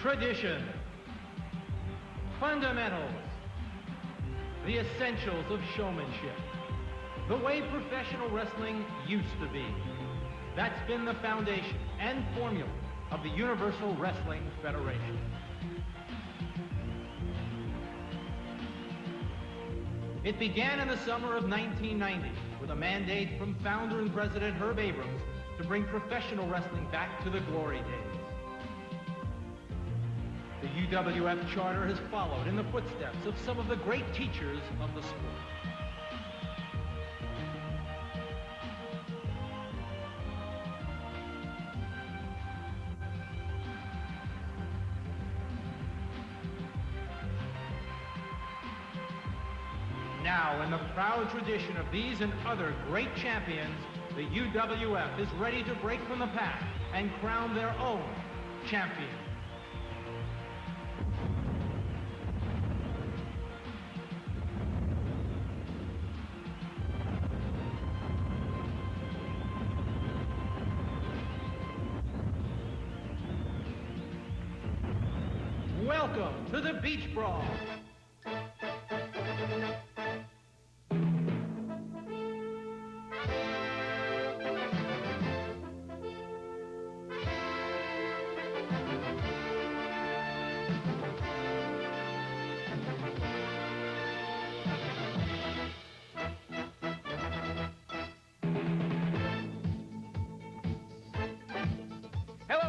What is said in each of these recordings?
Tradition. Fundamentals. The essentials of showmanship. The way professional wrestling used to be. That's been the foundation and formula of the Universal Wrestling Federation. It began in the summer of 1990 with a mandate from founder and president Herb Abrams to bring professional wrestling back to the glory days. The UWF charter has followed in the footsteps of some of the great teachers of the sport. Now, in the proud tradition of these and other great champions, the UWF is ready to break from the pack and crown their own champion. Welcome to the Beach Brawl.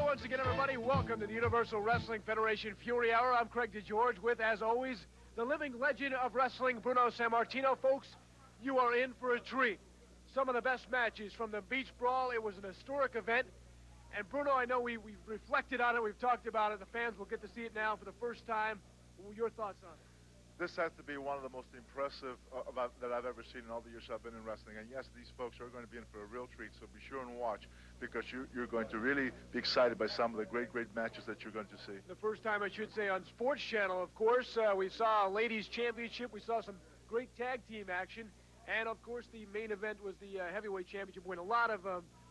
Once again, everybody, welcome to the Universal Wrestling Federation Fury Hour. I'm Craig DeGeorge with, as always, the living legend of wrestling, Bruno Sammartino. Folks, you are in for a treat. Some of the best matches from the Beach Brawl. It was an historic event. And, Bruno, I know we've reflected on it. We've talked about it. The fans will get to see it now for the first time. Your thoughts on it? This has to be one of the most impressive that I've ever seen in all the years I've been in wrestling. And yes, these folks are going to be in for a real treat, so be sure and watch, because you're going to really be excited by some of the great matches that you're going to see. The first time, I should say, on Sports Channel, of course. We saw a ladies' championship. We saw some great tag team action. And, of course, the main event was the heavyweight championship win. A lot of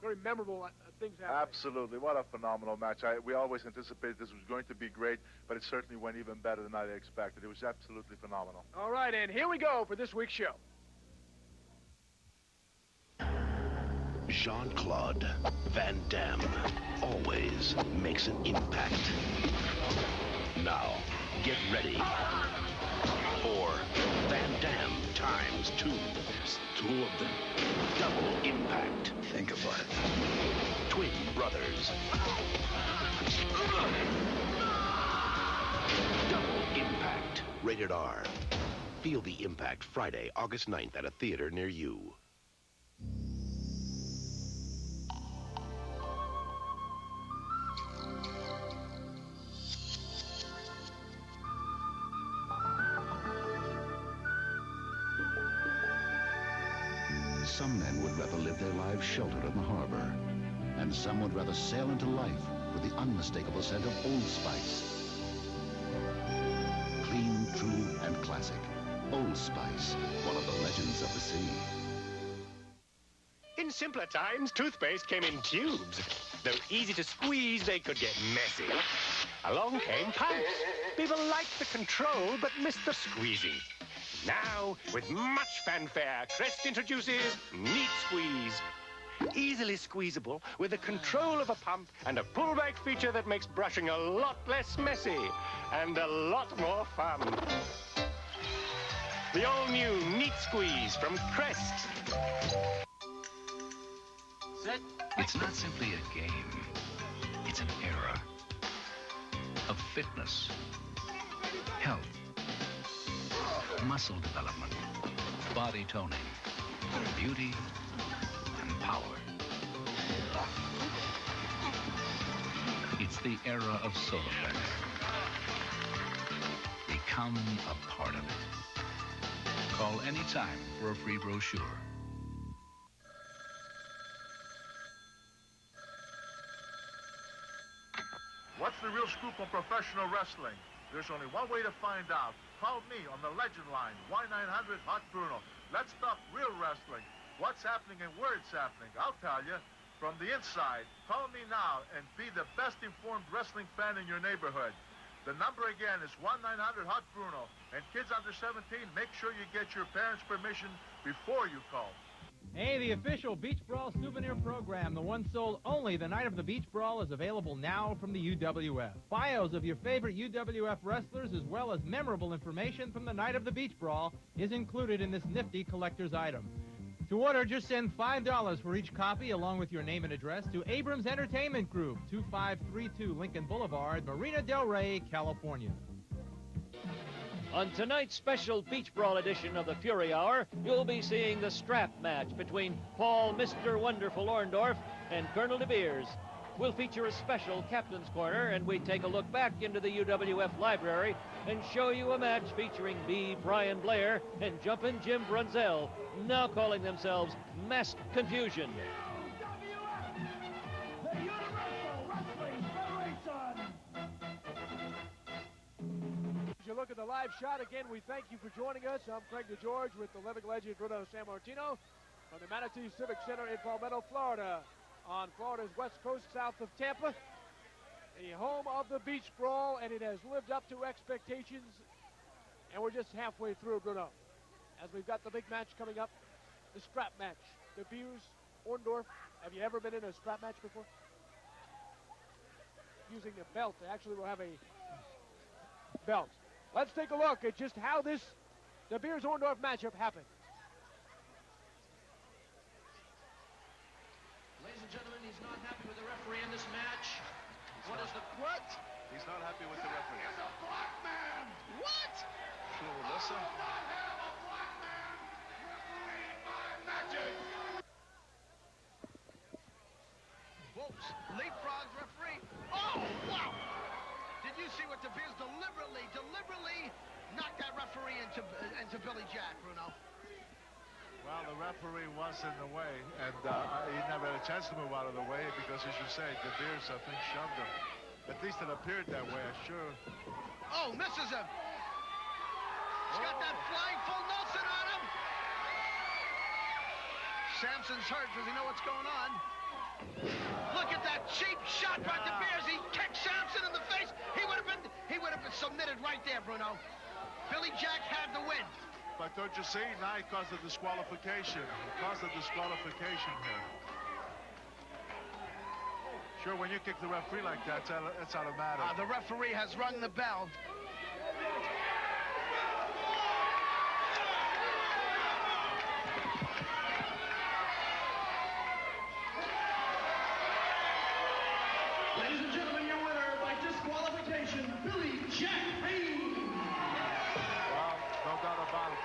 very memorable things happened. Absolutely. What a phenomenal match. We always anticipated this was going to be great, but it certainly went even better than I expected. It was absolutely phenomenal. All right, and here we go for this week's show. Jean-Claude Van Damme always makes an impact. Now, get ready for Van Damme times 2. There's 2 of them. Double impact. Think about it. Twin brothers. Double impact. Rated R. Feel the impact Friday, August 9th at a theater near you. Some men would rather live their lives sheltered in the harbor, and some would rather sail into life with the unmistakable scent of Old Spice. Clean, true, and classic. Old Spice, one of the legends of the sea. In simpler times, toothpaste came in tubes. Though easy to squeeze, they could get messy. Along came pumps. People liked the control, but missed the squeezing. Now, with much fanfare, Crest introduces Neat Squeeze. Easily squeezable with the control of a pump and a pullback feature that makes brushing a lot less messy and a lot more fun. The all-new Neat Squeeze from Crest. Set. It's not simply a game. It's an era of fitness, health, muscle development, body toning, beauty, and power. It's the era of SolarFlex. Become a part of it. Call anytime for a free brochure. What's the real scoop on professional wrestling? There's only one way to find out. Call me on the legend line, Y900 Hot Bruno. Let's talk real wrestling. What's happening and where it's happening, I'll tell you. From the inside, call me now and be the best informed wrestling fan in your neighborhood. The number again is 1-900-HOT-BRUNO. And kids under 17, make sure you get your parents' permission before you call. Hey, the official Beach Brawl souvenir program, the one sold only the night of the Beach Brawl, is available now from the UWF. Bios of your favorite UWF wrestlers, as well as memorable information from the night of the Beach Brawl, is included in this nifty collector's item. To order, just send $5 for each copy, along with your name and address, to Abrams Entertainment Group, 2532 Lincoln Boulevard, Marina Del Rey, California. On tonight's special Beach Brawl edition of the Fury Hour, you'll be seeing the strap match between Paul Mr. Wonderful Orndorff and Colonel De Beers. We'll feature a special Captain's Corner, and we take a look back into the UWF library and show you a match featuring B. Brian Blair and Jumpin' Jim Brunzell, now calling themselves Masked Confusion. The Universal Wrestling Federation. As you look at the live shot again, we thank you for joining us. I'm Craig DeGeorge with the living legend Bruno Sammartino from the Manatee Civic Center in Palmetto, Florida, on Florida's west coast south of Tampa, the home of the Beach Brawl, and it has lived up to expectations, and we're just halfway through, Bruno, as we've got the big match coming up, the scrap match. De Beers, Orndorff. Have you ever been in a scrap match before? Using the belt. They actually will have a belt. Let's take a look at just how this De Beers-Orndorff matchup happened. Ladies and gentlemen, he's not happy with the referee in this match. What is the... What? He's not happy with the referee. He's a black man! What? Sure, listen. Whoops, leapfrog referee. Oh, wow! Did you see what De Beers deliberately knocked that referee into Billy Jack, Bruno? Well, the referee was in the way, and he never had a chance to move out of the way because, as you say, De Beers, I think, shoved him. At least it appeared that way, I'm sure. Oh, misses him. He's got that flying full Nelson on him. Samson's hurt. Does he know what's going on? Look at that cheap shot by De Beers. He kicked Samson in the face. He would have been submitted right there, Bruno. Billy Jack had the win. But don't you see? Now he caused a disqualification. He caused a disqualification here. Sure, when you kick the referee like that, it's automatic. The referee has rung the bell. Ladies and gentlemen, your winner by disqualification, Billy Jack Haynes. Well, no doubt about it.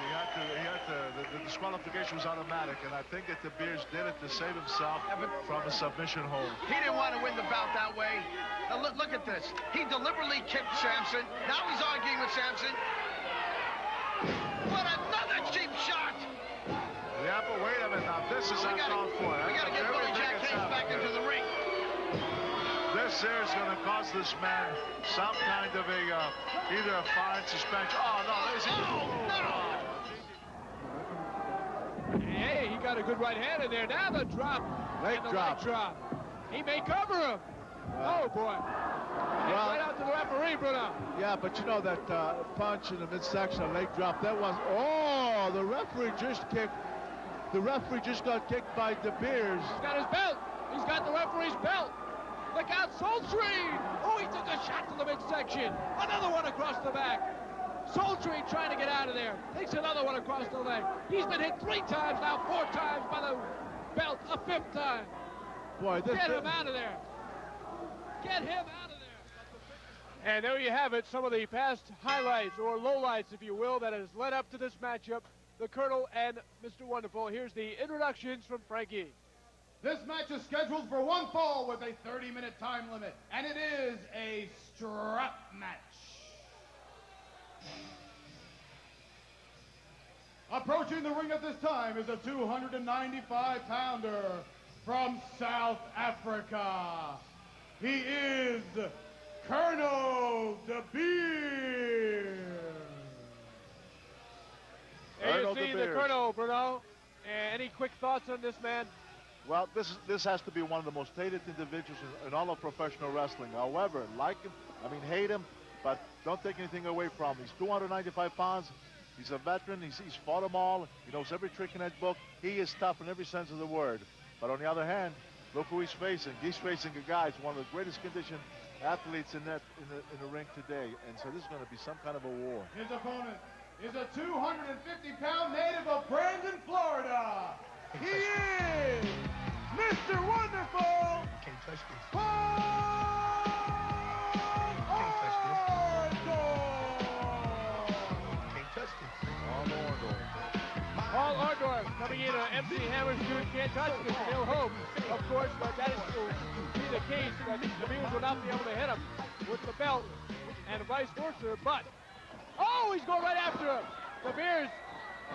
The disqualification was automatic, and I think that De Beers did it to save himself from a submission hold. He didn't want to win the bout that way. Now look at this. He deliberately kicked Samson. Now he's arguing with Samson. What another cheap shot! Yeah, but wait a minute now. This is uncalled for. We got to get Billy Jack Haynes back into the ring. This here is going to cost this man some kind of a, either a fine, suspension. Oh, no, there's Hey, he got a good right hand in there. Now the drop. Leg drop. He may cover him. Oh, boy. Well, right out to the referee, Bruno. Yeah, but you know that punch in the midsection, a leg drop, that was... Oh, the referee just kicked. The referee just got kicked by De Beers. He's got his belt. He's got the referee's belt. Look out, Sultry! Oh, he took a shot to the midsection. Another one across the back. Sultry trying to get out of there. Takes another one across the leg. He's been hit 3 times, now 4 times by the belt, a 5th time. Boy, Get him out of there. Get him out of there. And there you have it, some of the past highlights, or lowlights, if you will, that has led up to this matchup, the Colonel and Mr. Wonderful. Here's the introductions from Frankie. This match is scheduled for 1 fall with a 30-minute time limit, and it is a strap match. Approaching the ring at this time is a 295-pounder from South Africa. He is Colonel De Beers. There you see the Colonel, Bruno. Any quick thoughts on this man? Well, this has to be one of the most hated individuals in all of professional wrestling. However, like him, hate him, but don't take anything away from him. He's 295 pounds. He's a veteran. He's fought them all. He knows every trick in that book. He is tough in every sense of the word. But on the other hand, look who he's facing. He's facing a guy who's one of the greatest conditioned athletes in the ring today. And so this is going to be some kind of a war. His opponent is a 250-pound native of Brandon, Florida. He is Mr. Wonderful. Can't touch this. Paul Can't touch this. Can't touch this. Paul Orndorff coming in on MC Hammer's dude can't touch this. He'll hope, of course, but that is will be the case that the Beers will not be able to hit him with the belt and vice versa. But oh, he's going right after him. The Beers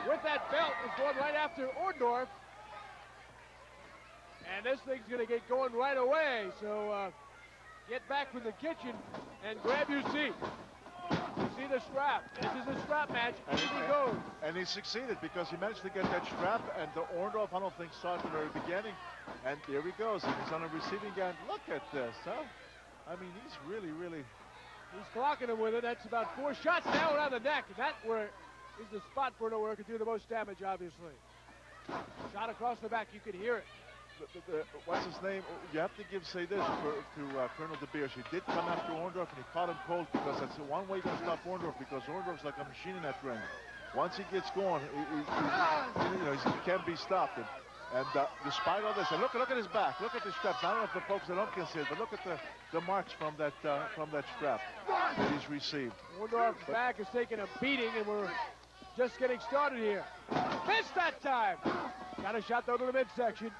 with that belt is going right after Orndorff. And this thing's going to get going right away. So get back from the kitchen and grab your seat. You see the strap. This is a strap match. And he goes. And he succeeded because he managed to get that strap, and the Orndorff, I don't think, saw it from the very beginning. And there he goes. And he's on a receiving end. Look at this, huh? I mean, he's really, really... He's clocking him with it. That's about 4 shots now around the neck. And that where is the spot, Bruno, where it could do the most damage, obviously. Shot across the back. You could hear it. What's his name? You have to say this to Colonel De Beers. He did come after Orndorff, and he caught him cold because that's the one way you can stop Orndorff, because Orndorff's like a machine in that ring. Once he gets going, he can't be stopped. And despite all this, and look at his back. Look at the straps. I don't know if the folks that don't can see it, but look at the marks from that strap that he's received. Orndorff's back is taking a beating, and we're just getting started here. Missed that time. Got a shot though to the midsection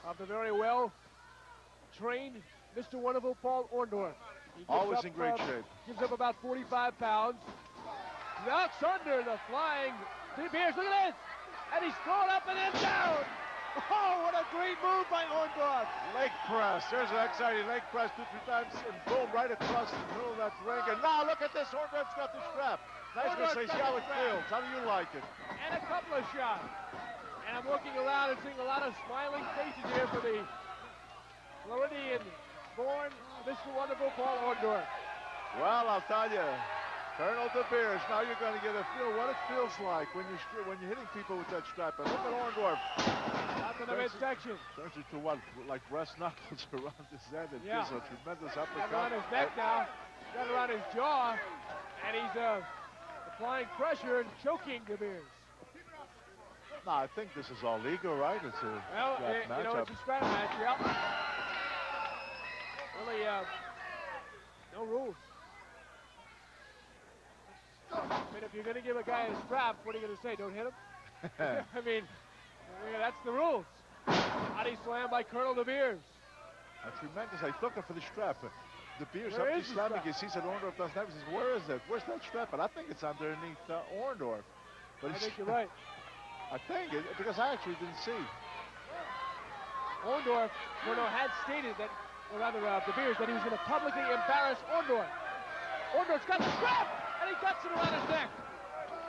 of the very well-trained Mr. Wonderful Paul Orndorff. Always in great shape. Gives up about 45 pounds. Knocks under the flying De Beers. Look at this. And he's thrown up and then down. Oh, what a great move by Orndorff. Leg press. There's an exciting leg press 2-3 times, and boom, right across the middle of that ring. And now look at this. Orndorff's got the strap. Nice to see how it feels. How do you like it? And a couple of shots. And I'm looking around and seeing a lot of smiling faces here for the Floridian-born Mr. Wonderful Paul Orndorff. Well, I'll tell you, Colonel De Beers, now you're going to get a feel what it feels like when you're hitting people with that strap. And look at Orndorff. Up in the midsection. Turns it to what, like breast knuckles around his head. It gives a tremendous uppercut. Got around his neck now. Got around his jaw. And he's applying pressure and choking De Beers. No, I think this is all legal, right? It's a matchup. It's a scrap match, yeah. Really, no rules. I mean, if you're going to give a guy a strap, what are you going to say? Don't hit him? I mean, that's the rules. Body slam by Colonel De Beers. That's tremendous. He's looking for the strap. De Beers Where up is to the slamming. strap? He sees that Orndorff doesn't have it. He says, where is it? Where's that strap? And I think it's underneath Orndorff. But I think you're right. I think it, because I actually didn't see. Orndorff, had stated that, or rather De Beers, that he was going to publicly embarrass Orndorff. Orndorff's got the strap, and he cuts it around his neck.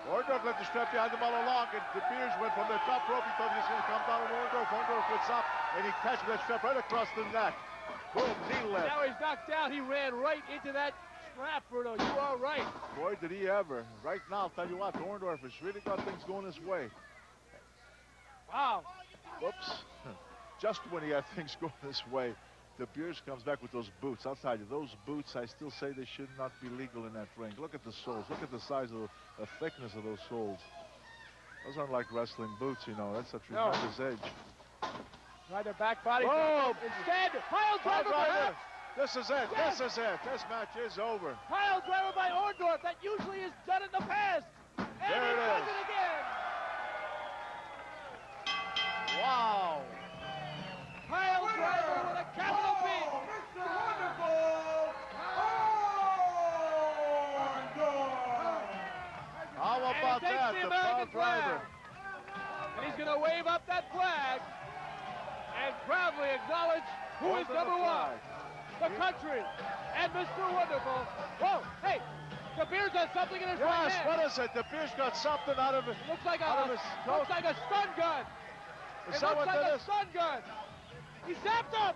Orndorff left the strap behind him all along, and De Beers went from the top rope. He thought he was going to come down on Orndorff. Orndorff gets up, and he catches that strap right across the neck. Boom, knee left. Now he's knocked out. He ran right into that strap, Bruno. You are right. Boy, did he ever. Right now, I'll tell you what, Orndorff has really got things going his way. Wow. Whoops. Just when he had things going this way, De Beers comes back with those boots. I'll tell you, those boots, I still say they should not be legal in that ring. Look at the soles. Look at the size of the thickness of those soles. Those aren't like wrestling boots, you know. That's a tremendous edge. Try the back body. Oh! Instead, pile driver by This is it. Yes. This is it. This match is over. Pile driver by Orndorff. That usually is done in the past. And there he it does is. it again. Wow. Pile driver with a capital B. Mr. Wonderful Orndorff. How about that? The pile driver. And he's going to wave up that flag and proudly acknowledge who is number one. The country and Mr. Wonderful. Whoa, hey, De Beers has something in his right hand. What is it? De Beers got something out of it. Looks like a stun gun. Is that what that is? Stun gun. He zapped him.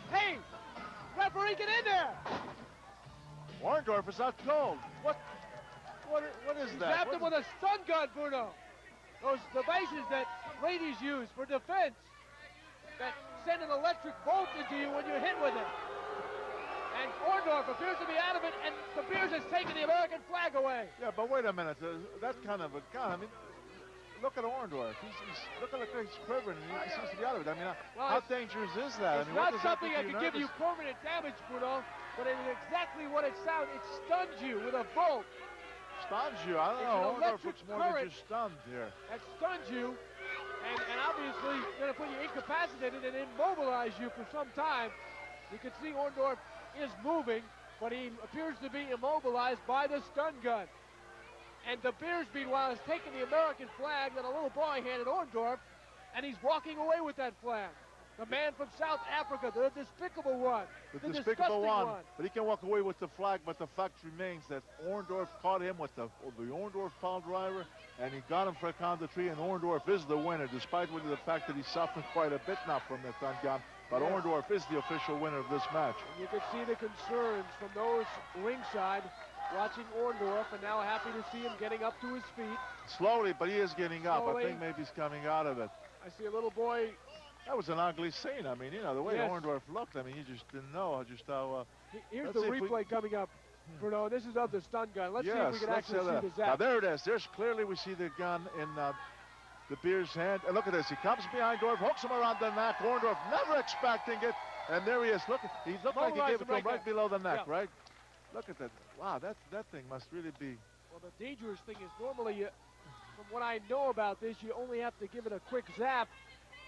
Hey, referee, get in there. Orndorff is out cold. What is He that? zapped him with a stun gun, Bruno. Those devices that ladies use for defense that send an electric bolt into you when you're hit with it. And Orndorff appears to be out of it, and De Beers has taken the American flag away. Yeah, but wait a minute. That kind of a gun. I mean, look at Orndorff. He's looking like he's quivering, and he seems to be out of it. I mean, how dangerous is that? It's not something that can give you permanent damage, Bruno, but it is exactly what it sounds. It stuns you with a bolt. Stuns you? I don't know. Orndorff looks more than just stunned here. That stuns you, and obviously going to put you incapacitated and immobilize you for some time. You can see Orndorff is moving, but he appears to be immobilized by the stun gun. And De Beers, meanwhile, has taken the American flag that a little boy handed Orndorff, and he's walking away with that flag. The man from South Africa, the despicable one, the despicable one. But he can walk away with the flag, but the fact remains that Orndorff caught him with the Orndorff pile driver, and he got him for a count of 3, and Orndorff is the winner, despite the fact that he's suffering quite a bit now from the stun gun. But yeah, Orndorff is the official winner of this match. And you can see the concerns from those ringside watching Orndorff, and now happy to see him getting up to his feet. Slowly, but he is getting up. I think maybe he's coming out of it. I see a little boy. That was an ugly scene. I mean, you know, the way Orndorff looked, I mean, you just didn't know just how... Here's the replay coming up, Bruno. This is of the stun gun. Let's see if we can actually see the zap. Now, there it is. There's clearly we see the gun in De Beers' hand. And look at this. He comes behind Orndorff, hooks him around the neck. Orndorff never expecting it. And there he is. Look, he looked like he gave it to him right below the neck, right? Look at that. Wow, that thing must really be... Well, the dangerous thing is normally, from what I know about this, you only have to give it a quick zap.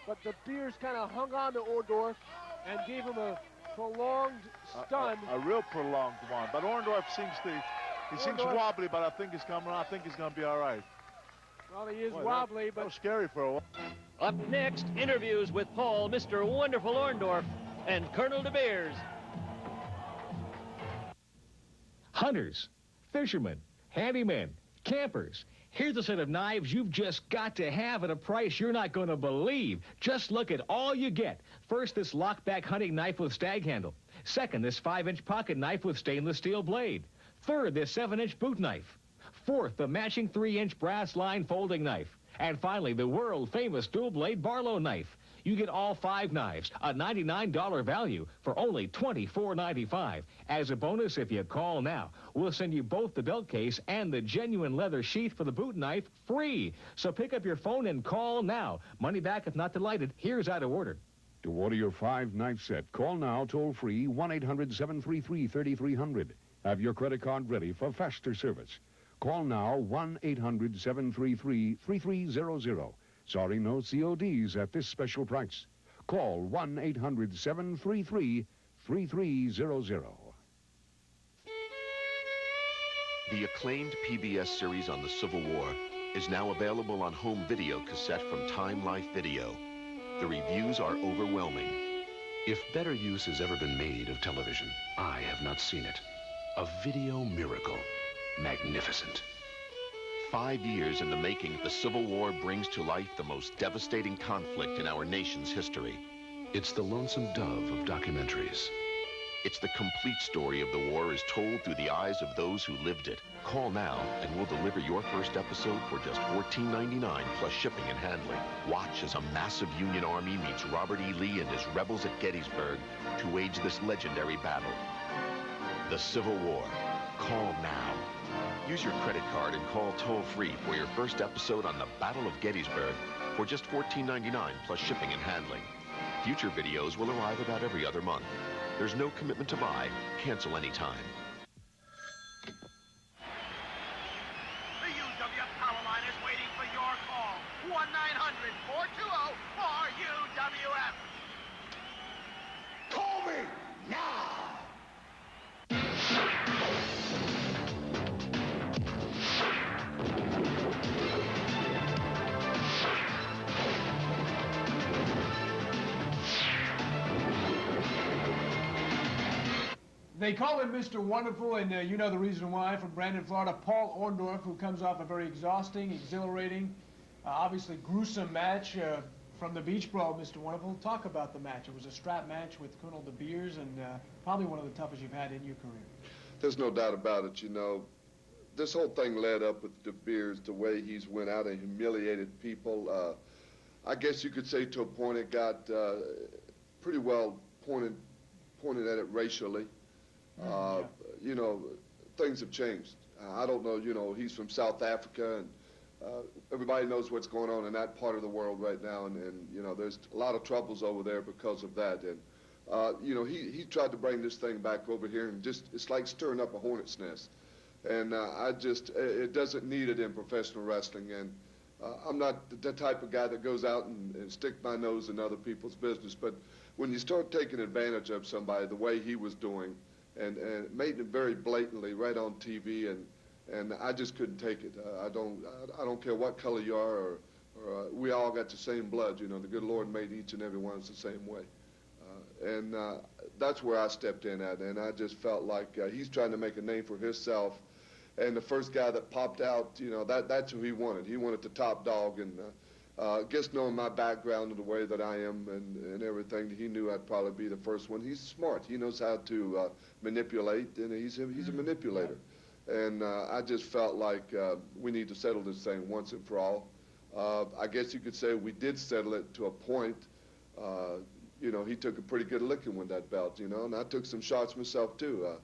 But De Beers kind of hung on to Orndorff and gave him a prolonged stun. A real prolonged one. But Orndorff seems wobbly, but I think he's coming around. I think he's going to be all right. Well, he is wobbly, but... That was scary for a while. Up next, interviews with Paul, Mr. Wonderful Orndorff, and Colonel De Beers. Hunters, fishermen, handymen, campers. Here's a set of knives you've just got to have at a price you're not going to believe. Just look at all you get. First, this lockback hunting knife with stag handle. Second, this 5-inch pocket knife with stainless steel blade. Third, this 7-inch boot knife. Fourth, the matching 3-inch brass line folding knife. And finally, the world-famous dual-blade Barlow knife. You get all 5 knives, a $99 value, for only $24.95. As a bonus, if you call now, we'll send you both the belt case and the genuine leather sheath for the boot knife free. So pick up your phone and call now. Money back if not delighted. Here's how to order. To order your 5-knife set, call now toll-free 1-800-733-3300. Have your credit card ready for faster service. Call now 1-800-733-3300. Sorry, no CODs at this special price. Call 1-800-733-3300. The acclaimed PBS series on the Civil War is now available on home video cassette from Time Life Video. The reviews are overwhelming. If better use has ever been made of television, I have not seen it. A video miracle. Magnificent. 5 years in the making, the Civil War brings to life the most devastating conflict in our nation's history. It's the lonesome dove of documentaries. It's the complete story of the war as told through the eyes of those who lived it. Call now and we'll deliver your first episode for just $14.99 plus shipping and handling. Watch as a massive Union army meets Robert E. Lee and his rebels at Gettysburg to wage this legendary battle. The Civil War. Call now. Use your credit card and call toll-free for your first episode on the Battle of Gettysburg for just $14.99 plus shipping and handling. Future videos will arrive about every other month. There's no commitment to buy. Cancel anytime. The UWF power line is waiting for your call. 1-900-420-4UWF. Call me now! They call him Mr. Wonderful, and you know the reason why. From Brandon, Florida, Paul Orndorff, who comes off a very exhausting, exhilarating, obviously gruesome match from the Beach Brawl. Mr. Wonderful, talk about the match. It was a strap match with Colonel De Beers, and probably one of the toughest you've had in your career. There's no doubt about it, you know. This whole thing led up with De Beers, the way he's went out and humiliated people. I guess you could say to a point it got pretty well pointed at it racially. You know, things have changed. I don't know, you know, he's from South Africa, and everybody knows what's going on in that part of the world right now, and you know, there's a lot of troubles over there because of that. And you know, he tried to bring this thing back over here, and just, it's like stirring up a hornet's nest. And it doesn't need it in professional wrestling. And I'm not the type of guy that goes out and stick my nose in other people's business. But when you start taking advantage of somebody the way he was doing, and made it very blatantly right on TV, and I just couldn't take it. I don't care what color you are, or we all got the same blood. You know, the good Lord made each and every one of us the same way. And that's where I stepped in at, and I just felt like he's trying to make a name for himself. And the first guy that popped out, you know, that's who he wanted. He wanted the top dog, and just knowing my background and the way that I am and everything, he knew I'd probably be the first one. He's smart. He knows how to manipulate, and he's a manipulator. And I just felt like we need to settle this thing once and for all. I guess you could say we did settle it to a point. You know, he took a pretty good licking with that belt, you know, and I took some shots myself, too.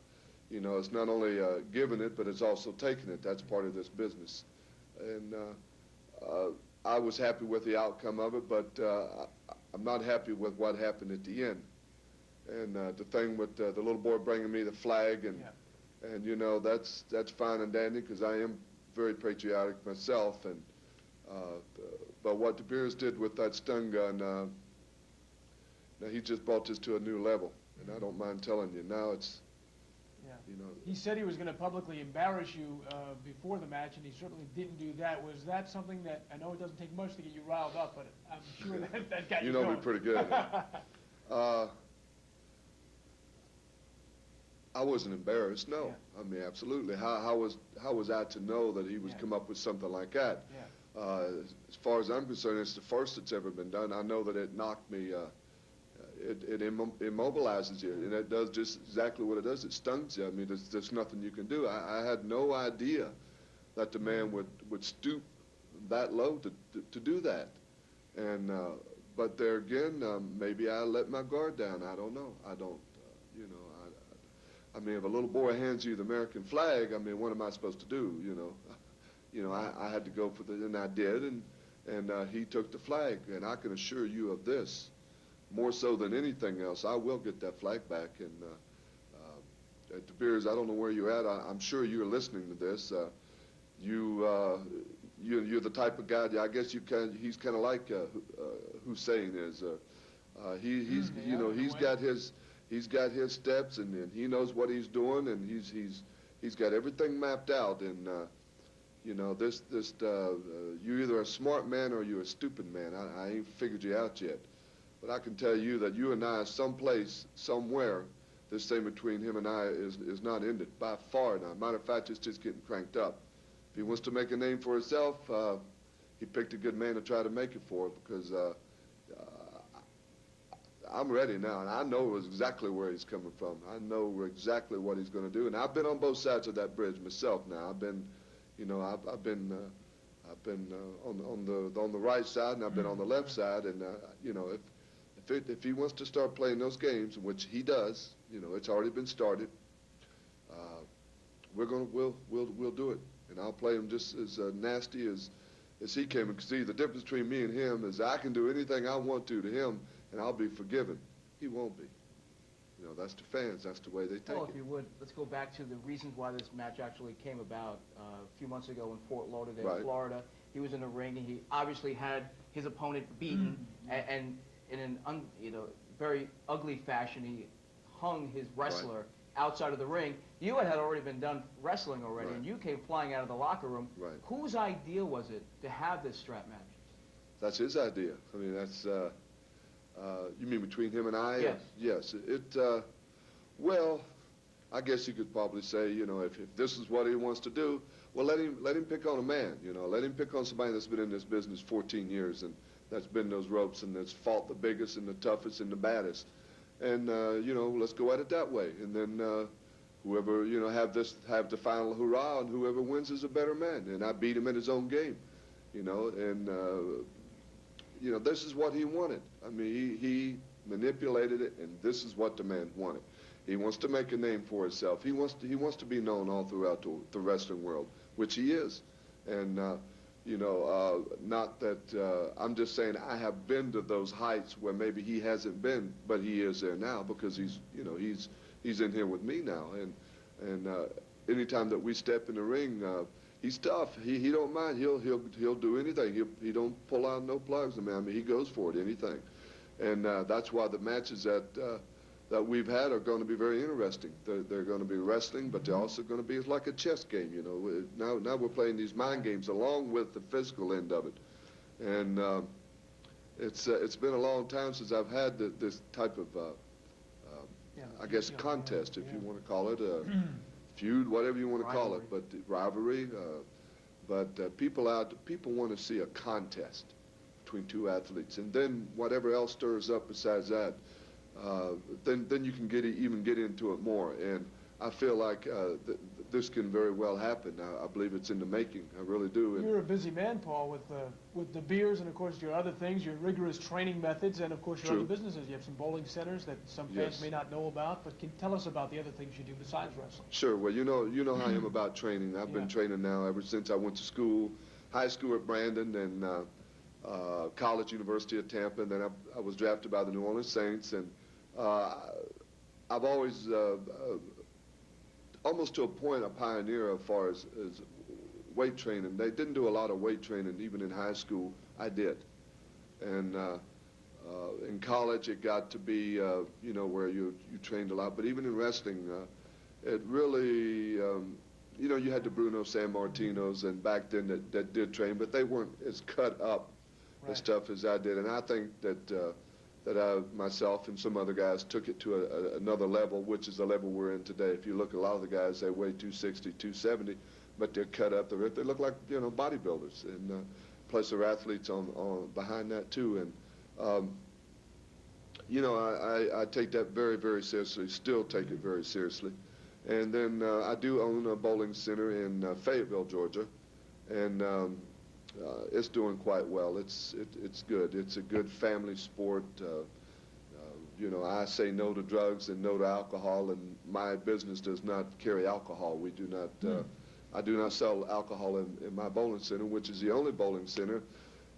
You know, it's not only giving it, but it's also taking it. That's part of this business. And I was happy with the outcome of it, but I'm not happy with what happened at the end. And the thing with the little boy bringing me the flag, and you know, that's fine and dandy, because I am very patriotic myself. And but what De Beers did with that stun gun, now he just brought this to a new level, and I don't mind telling you. Now it's, you know. He said he was going to publicly embarrass you before the match, and he certainly didn't do that. Was that something that, I know it doesn't take much to get you riled up, but I'm sure that got you know going. Me pretty good. I wasn't embarrassed, no. Yeah. I mean, absolutely. How was I to know that he would come up with something like that? Yeah. As far as I'm concerned, it's the first that's ever been done. I know that it knocked me. It immobilizes you, and it does just exactly what it does. It stuns you. I mean, there's nothing you can do. I had no idea that the man would stoop that low to do that. And but there again, maybe I let my guard down. I don't know. I don't. You know. I mean, if a little boy hands you the American flag, I mean, what am I supposed to do? You know. You know, I had to go for the, and I did, and he took the flag, and I can assure you of this. More so than anything else, I will get that flag back. And at De Beers, I don't know where you're at. I'm sure you're listening to this. You're the type of guy. I guess he's kind of like Hussein is. You know, he's got his steps, and he knows what he's doing, and he's got everything mapped out. And you know, you're either a smart man or you're a stupid man. I ain't figured you out yet. But I can tell you that you and I, someplace, somewhere, this thing between him and I is not ended by far now. Matter of fact, it's just getting cranked up. If he wants to make a name for himself, he picked a good man to try to make it for, because I'm ready now, and I know exactly where he's coming from. I know exactly what he's going to do, and I've been on both sides of that bridge myself now. I've been, you know, I've been on the right side, and I've been on the left side, and you know, if he wants to start playing those games, which he does, you know, it's already been started. We'll do it, and I'll play him just as nasty as he can. Because see, the difference between me and him is I can do anything I want to him, and I'll be forgiven. He won't be. You know, that's the fans. That's the way they take it. If you would, let's go back to the reasons why this match actually came about a few months ago in Fort Lauderdale, Florida. He was in the ring, and he obviously had his opponent beaten, and in an very ugly fashion, he hung his wrestler outside of the ring. You had already been done wrestling already, and you came flying out of the locker room. Whose idea was it to have this strap match? That's his idea. I mean, that's, you mean between him and I? Yes. Yes. Well, I guess you could probably say, you know, if this is what he wants to do, well, let him pick on a man, you know. Let him pick on somebody that's been in this business 14 years and that's been those ropes and that's fought the biggest and the toughest and the baddest. And, you know, let's go at it that way. And then whoever, you know, have the final hurrah, and whoever wins is a better man. And I beat him in his own game, you know, and, you know, this is what he wanted. I mean, he manipulated it, and this is what the man wanted. He wants to make a name for himself. He wants to be known all throughout the wrestling world, which he is. And, you know, not that I'm just saying I have been to those heights where maybe he hasn't been, but he is there now because he's, you know, he's in here with me now. And anytime that we step in the ring, he's tough. He don't mind. He'll do anything. He don't pull out no plugs. I mean, he goes for it, anything. And that's why the matches that we've had are going to be very interesting. They're going to be wrestling, but they're also going to be like a chess game, you know. Now we're playing these mind games along with the physical end of it. And it's been a long time since I've had this type of, I guess, contest, if you want to call it, feud, whatever you want to call it, but rivalry. But people want to see a contest between two athletes, and then whatever else stirs up besides that, then you can even get into it more. And I feel like this can very well happen. I believe it's in the making. I really do. You're a busy man, Paul, with the beers and, of course, your other things, your rigorous training methods, and, of course, your other businesses. You have some bowling centers that some fans may not know about, but can tell us about the other things you do besides wrestling. Sure. Well, you know how I am about training. I've been training now ever since I went to school, high school at Brandon, and college, University of Tampa, and then I was drafted by the New Orleans Saints, and I've always, almost to a point, a pioneer as far as weight training. They didn't do a lot of weight training even in high school. I did. And in college it got to be, you know, where you trained a lot. But even in wrestling, it really, you know, you had the Bruno Sammartinos, and back then that did train, but they weren't as cut up as tough as I did. And I think that I, myself and some other guys, took it to another level, which is the level we're in today. If you look at a lot of the guys, they weigh 260, 270, but they're cut up. They look like, you know, bodybuilders. And plus they're athletes on behind that too. And you know, I take that very, very seriously. Still take it very seriously. And then I do own a bowling center in Fayetteville, Georgia, and it's doing quite well. It's good. It's a good family sport. You know, I say no to drugs and no to alcohol, and my business does not carry alcohol. We do not. I do not sell alcohol in my bowling center, which is the only bowling center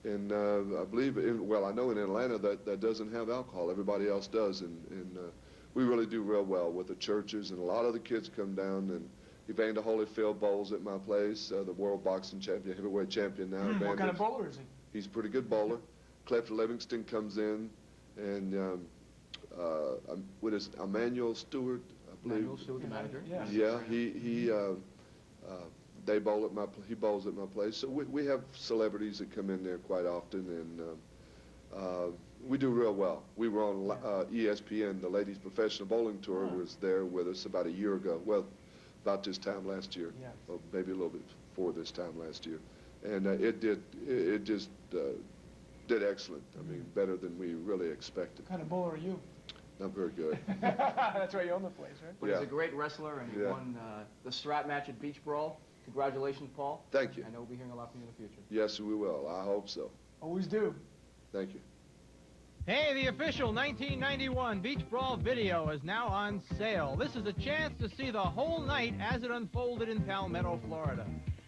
in, I believe, well, I know in Atlanta that doesn't have alcohol. Everybody else does, and we really do real well with the churches, and a lot of the kids come down, and Evander Holyfield bowls at my place, the world boxing champion, heavyweight champion now. What kind of bowler is he? He's a pretty good bowler. Cliff Livingston comes in, and what is it, Emmanuel Stewart, I believe. Emmanuel Stewart, the manager. Yeah, they bowl at he bowls at my place. So we have celebrities that come in there quite often, and we do real well. We were on ESPN, the Ladies Professional Bowling Tour was there with us about a year ago. Well, about this time last year, or maybe a little bit before this time last year. And it just did excellent. I mean, better than we really expected. What kind of bowler are you? Not very good. That's why you own the place, right? But he's a great wrestler, and he won the strap match at Beach Brawl. Congratulations, Paul. Thank you. I know we'll be hearing a lot from you in the future. Yes, we will. I hope so. Always do. Thank you. Hey, the official 1991 Beach Brawl video is now on sale. This is a chance to see the whole night as it unfolded in Palmetto, Florida.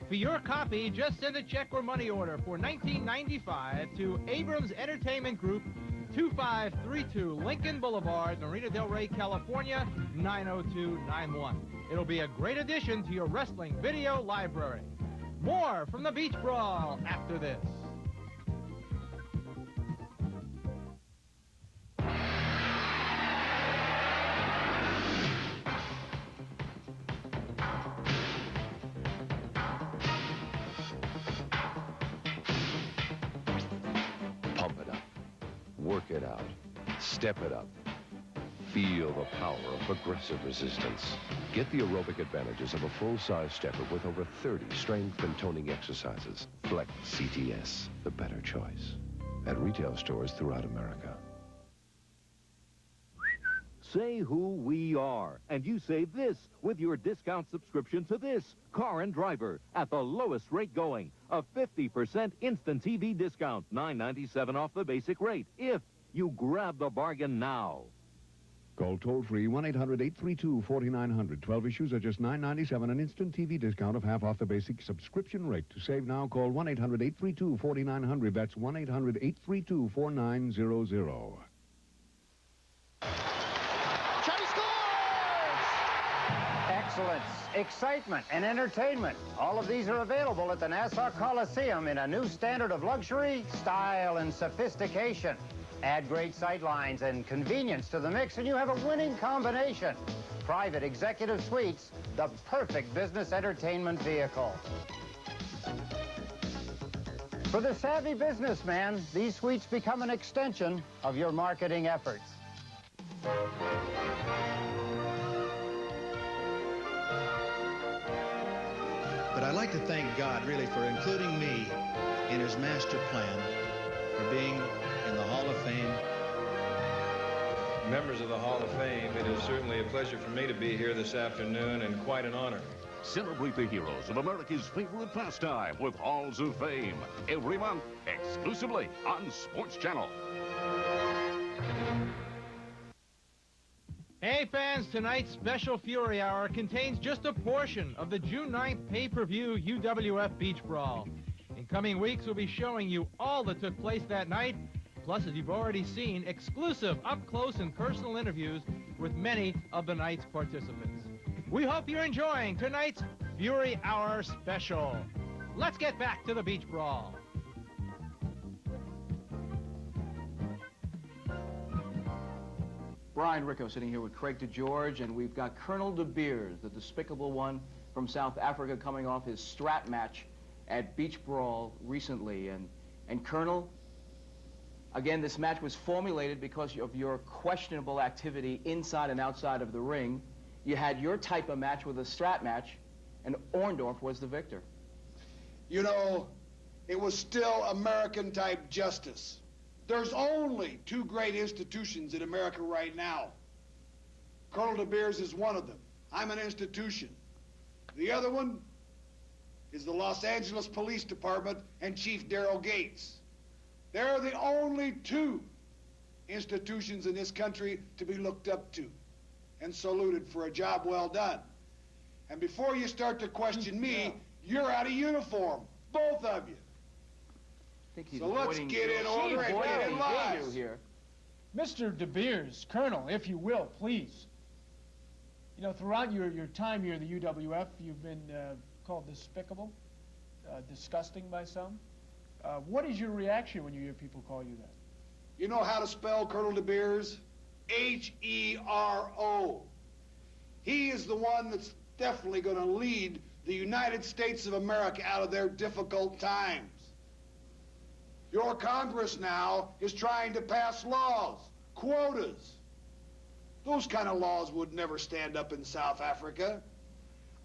For your copy, just send a check or money order for $19.95 to Abrams Entertainment Group, 2532 Lincoln Boulevard, Marina del Rey, California, 90291. It'll be a great addition to your wrestling video library. More from the Beach Brawl after this. Pump it up. Work it out. Step it up. Feel the power of progressive resistance. Get the aerobic advantages of a full-size stepper with over 30 strength and toning exercises. Flex CTS, the better choice. At retail stores throughout America. Say who we are, and you save this with your discount subscription to this Car and Driver at the lowest rate going. A 50% instant TV discount, $9.97 off the basic rate, if you grab the bargain now. Call toll-free 1-800-832-4900. 12 issues are just $9.97, an instant TV discount of half off the basic subscription rate. To save now, call 1-800-832-4900. That's 1-800-832-4900. Excellence, excitement, and entertainment. All of these are available at the Nassau Coliseum in a new standard of luxury, style, and sophistication. Add great sightlines and convenience to the mix, and you have a winning combination. Private executive suites, the perfect business entertainment vehicle. For the savvy businessman, these suites become an extension of your marketing efforts. But I'd like to thank God, really, for including me in his master plan for being in the Hall of Fame. Members of the Hall of Fame, it is certainly a pleasure for me to be here this afternoon and quite an honor. Celebrate the heroes of America's favorite pastime with Halls of Fame every month, exclusively on Sports Channel. Hey fans, tonight's special Fury Hour contains just a portion of the June 9th pay-per-view UWF Beach Brawl. In coming weeks, we'll be showing you all that took place that night, plus, as you've already seen, exclusive up-close and personal interviews with many of the night's participants. We hope you're enjoying tonight's Fury Hour special. Let's get back to the Beach Brawl. Brian Ricco sitting here with Craig DeGeorge, and we've got Colonel De Beers, the despicable one from South Africa, coming off his strap match at Beach Brawl recently. And Colonel, again, this match was formulated because of your questionable activity inside and outside of the ring. You had your type of match with a strap match, and Orndorff was the victor. You know, it was still American-type justice. There's only two great institutions in America right now. Colonel De Beers is one of them. I'm an institution. The other one is the Los Angeles Police Department and Chief Darrell Gates. They're the only two institutions in this country to be looked up to and saluted for a job well done. And before you start to question me, you're out of uniform, both of you. So let's get in order and get in line here. Mr. De Beers, Colonel, if you will, please. You know, throughout your time here in the UWF, you've been called despicable, disgusting by some. What is your reaction when you hear people call you that? You know how to spell Colonel De Beers? H-E-R-O. He is the one that's definitely going to lead the United States of America out of their difficult times. Your Congress now is trying to pass laws, quotas. Those kind of laws would never stand up in South Africa.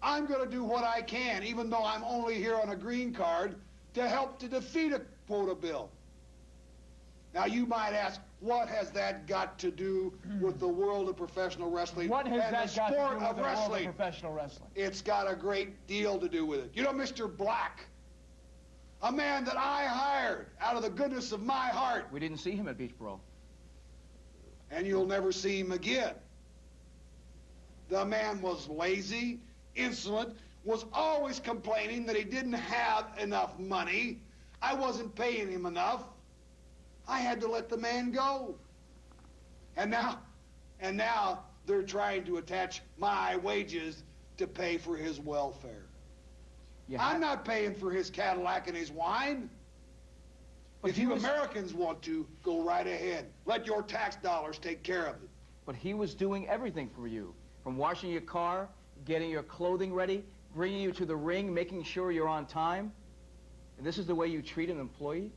I'm going to do what I can, even though I'm only here on a green card, to help to defeat a quota bill. Now, you might ask, what has that got to do with the world of professional wrestling and the sport of wrestling? Professional wrestling? It's got a great deal to do with it. You know, Mr. Black, a man that I hired out of the goodness of my heart. We didn't see him at Beach Brawl. And you'll never see him again. The man was lazy, insolent, was always complaining that he didn't have enough money. I wasn't paying him enough. I had to let the man go. And now they're trying to attach my wages to pay for his welfare. I'm not paying for his Cadillac and his wine. But if you Americans want to, go right ahead. Let your tax dollars take care of it. But he was doing everything for you, from washing your car, getting your clothing ready, bringing you to the ring, making sure you're on time. And this is the way you treat an employee?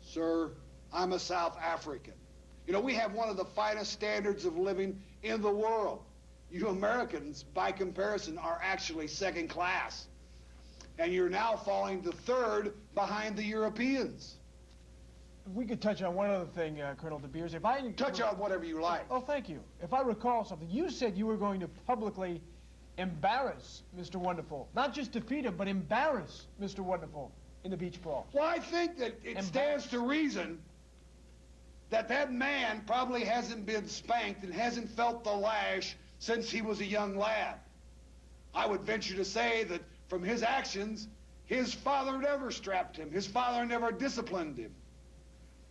Sir, I'm a South African. You know, we have one of the finest standards of living in the world. You Americans, by comparison, are actually second class. And you're now falling to third behind the Europeans. we could touch on one other thing, Colonel De Beers. If I touch on whatever you like. Oh, thank you. If I recall something, you said you were going to publicly embarrass Mr. Wonderful. Not just defeat him, but embarrass Mr. Wonderful in the beach brawl. Well, I think that it stands to reason that that man probably hasn't been spanked and hasn't felt the lash since he was a young lad. I would venture to say that from his actions, his father never strapped him. His father never disciplined him.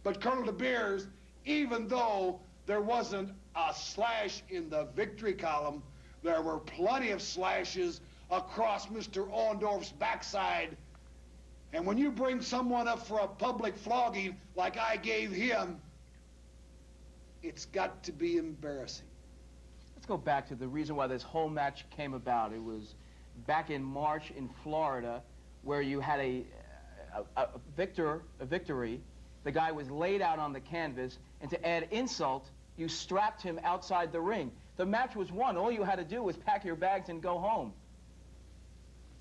But Colonel De Beers, even though there wasn't a slash in the victory column, there were plenty of slashes across Mr. Orndorff's backside. And when you bring someone up for a public flogging like I gave him, it's got to be embarrassing. Let's go back to the reason why this whole match came about. It was back in March in Florida, where you had a victory. The guy was laid out on the canvas, and to add insult, you strapped him outside the ring. The match was won. All you had to do was pack your bags and go home.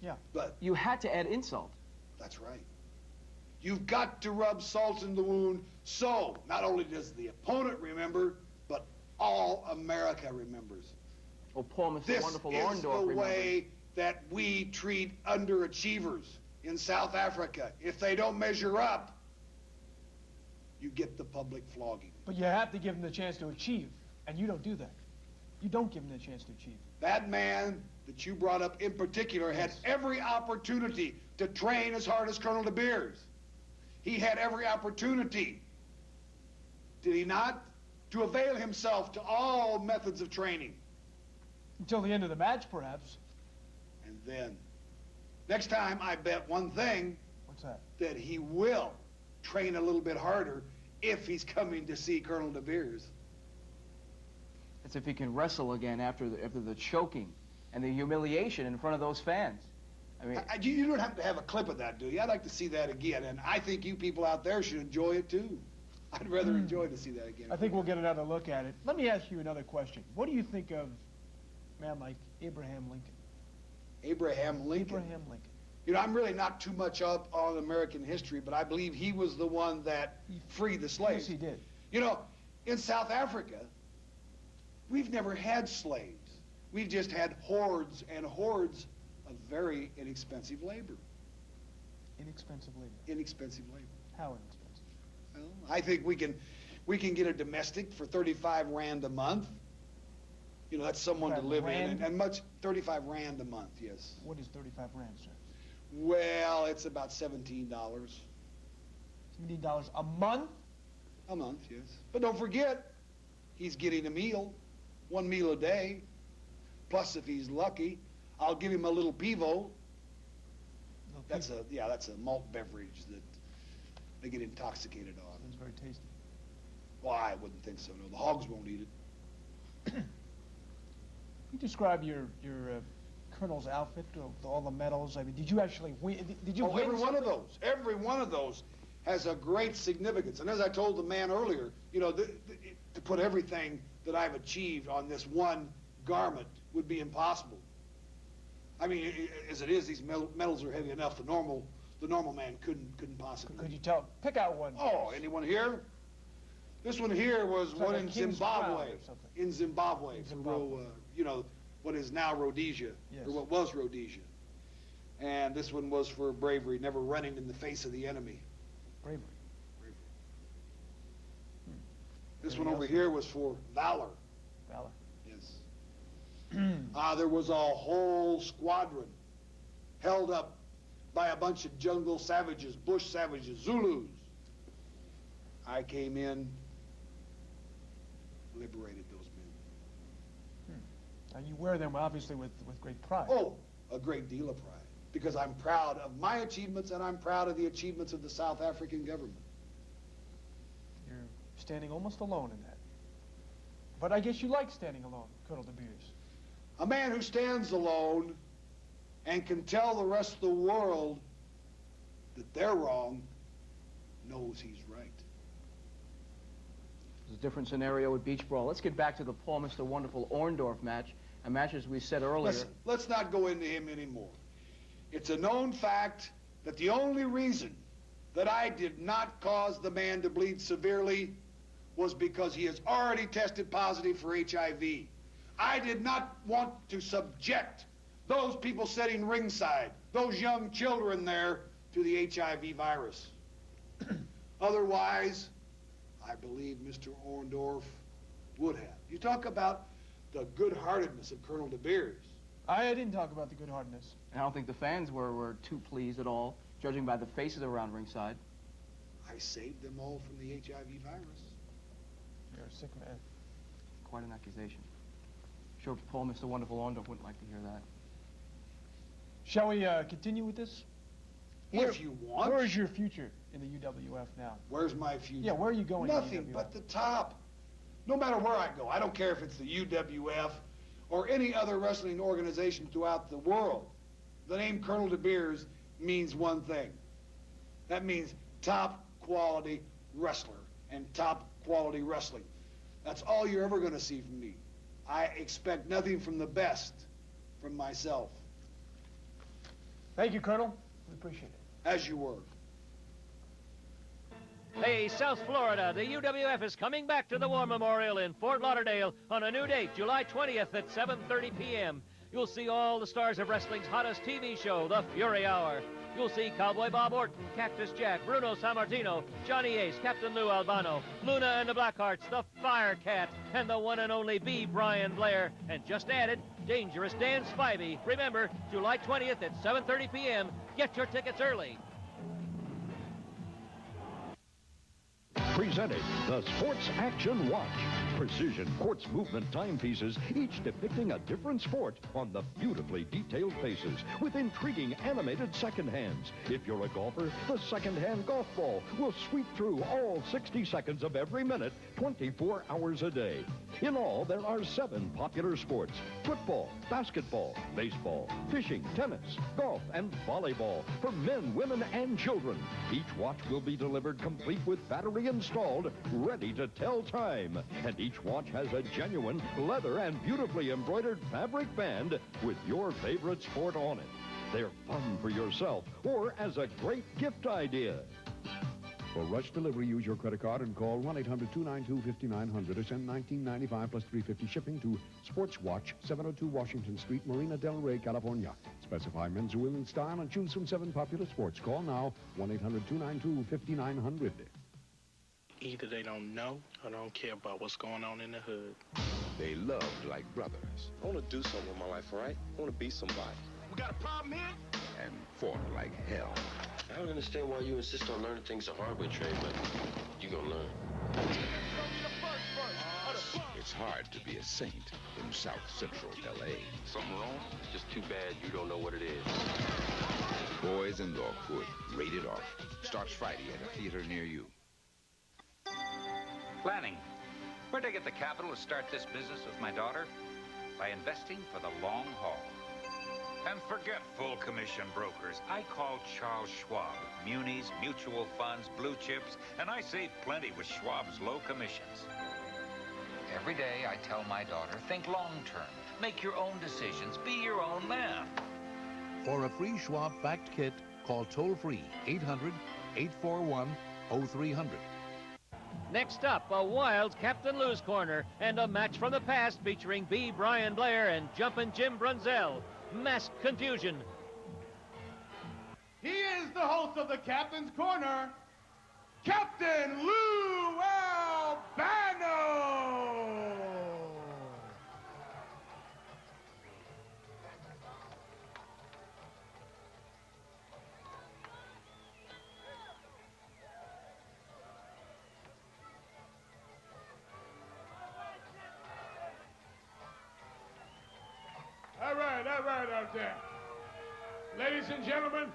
Yeah. But you had to add insult. That's right. You've got to rub salt in the wound, so not only does the opponent remember, but all America remembers. Oh, Paul, Mr. Wonderful Orndorff This is the way that we treat underachievers in South Africa. If they don't measure up, you get the public flogging. But you have to give them the chance to achieve, and you don't do that. You don't give them the chance to achieve. That man that you brought up in particular had every opportunity to train as hard as Colonel De Beers. He had every opportunity, did he not, to avail himself to all methods of training. Until the end of the match, perhaps. And then, next time I bet one thing. What's that? That he will train a little bit harder if he's coming to see Colonel De Beers. It's if he can wrestle again after the choking and the humiliation in front of those fans. I mean, you don't have to have a clip of that, do you? I'd like to see that again, and I think you people out there should enjoy it too. I'd rather enjoy to see that again. I think we'll get another look at it. Let me ask you another question. What do you think of a man like Abraham Lincoln? Abraham Lincoln? Abraham Lincoln. You know, I'm really not too much up on American history, but I believe he was the one that freed the slaves. Yes, he did. You know, in South Africa, we've never had slaves. We've just had hordes and hordes of very inexpensive labor. Inexpensive labor? Inexpensive labor. How inexpensive? Well, I think we can get a domestic for 35 Rand a month. You know, that's someone to live in, and 35 Rand a month, yes. What is 35 Rand, sir? Well, it's about $17. $17 a month? A month, yes. But don't forget, he's getting a meal, one meal a day. Plus, if he's lucky, I'll give him a little pivo. That's a malt beverage that they get intoxicated on. It's very tasty. Well, I wouldn't think so. No, the hogs won't eat it. You describe your colonel's outfit with all the medals. I mean, did you actually win? Did you win? Every one of those has a great significance. And as I told the man earlier, you know, to put everything that I've achieved on this one garment would be impossible. I mean, as it is, these medals are heavy enough. The normal man couldn't possibly. Could you pick out one? Oh, anyone here? This one here was one in Zimbabwe. In Zimbabwe, you know, what is now Rhodesia, or what was Rhodesia. And this one was for bravery, never running in the face of the enemy. Bravery. This one over here was for valor. Valor. Yes. There was a whole squadron held up by a bunch of jungle savages, bush savages, Zulus. I came in, liberated those men. And you wear them, obviously, with great pride. Oh, a great deal of pride. Because I'm proud of my achievements, and I'm proud of the achievements of the South African government. You're standing almost alone in that. But I guess you like standing alone, Colonel De Beers. A man who stands alone and can tell the rest of the world that they're wrong knows he's right. There's a different scenario with Beach Brawl. Let's get back to the Paul, Mr. Wonderful Orndorff match. A match, as we said earlier. Listen, let's not go into him anymore. It's a known fact that the only reason that I did not cause the man to bleed severely was because he has already tested positive for HIV. I did not want to subject those people sitting ringside, those young children there, to the HIV virus. Otherwise, I believe Mr. Orndorff would have. You talk about the good-heartedness of Colonel De Beers. I didn't talk about the good-heartedness. I don't think the fans were too pleased at all, judging by the faces around ringside. I saved them all from the HIV virus. You're a sick man. Quite an accusation. Sure, Paul, Mr. Wonderful Orndorff wouldn't like to hear that. Shall we continue with this? If you want. Where is your future in the UWF now? Where's my future? Yeah, where are you going? Nothing but the top. No matter where I go, I don't care if it's the UWF or any other wrestling organization throughout the world. The name Colonel De Beers means one thing. That means top quality wrestler and top quality wrestling. That's all you're ever going to see from me. I expect nothing from the best from myself. Thank you, Colonel. We appreciate it. As you were. Hey, South Florida, the UWF is coming back to the War Memorial in Fort Lauderdale on a new date, July 20th at 7:30 p.m. You'll see all the stars of wrestling's hottest TV show, The Fury Hour. You'll see Cowboy Bob Orton, Cactus Jack, Bruno Sammartino, Johnny Ace, Captain Lou Albano, Luna and the Blackhearts, the Firecat, and the one and only B. Brian Blair. And just added, Dangerous Dan Spivey. Remember, July 20th at 7:30 p.m. Get your tickets early. Presented, the Sports Action Watch. Precision quartz movement timepieces, each depicting a different sport on the beautifully detailed faces with intriguing animated second hands. If you're a golfer, the second-hand golf ball will sweep through all 60 seconds of every minute, 24 hours a day. In all, there are 7 popular sports: football, basketball, baseball, fishing, tennis, golf, and volleyball for men, women, and children. Each watch will be delivered complete with battery installed, ready to tell time. And each watch has a genuine leather and beautifully embroidered fabric band with your favorite sport on it. They're fun for yourself or as a great gift idea. For rush delivery, use your credit card and call 1-800-292-5900 or send $19.95 plus $3.50 shipping to Sports Watch, 702 Washington Street, Marina Del Rey, California. Specify men's or women's style and choose from 7 popular sports. Call now, 1-800-292-5900. Either they don't know or don't care about what's going on in the hood. They loved like brothers. I want to do something with my life, all right? I want to be somebody. We got a problem here? And fought like hell. I don't understand why you insist on learning things the hard way, Trey, but you gonna learn. It's hard to be a saint in South Central L.A. Something wrong? It's just too bad you don't know what it is. Boys in Lockwood, rated R. Starts Friday at a theater near you. Planning. Where'd I get the capital to start this business with my daughter? By investing for the long haul. And forget full commission brokers. I called Charles Schwab. Munis, mutual funds, blue chips, and I save plenty with Schwab's low commissions. Every day I tell my daughter, think long term. Make your own decisions. Be your own man. For a free Schwab Fact Kit, call toll-free 800-841-0300. Next up, a wild Captain Lou's Corner and a match from the past featuring B. Brian Blair and Jumpin' Jim Brunzell. Mass confusion. He is the host of the Captain's Corner, Captain Lou Albano. All right out there. Ladies and gentlemen,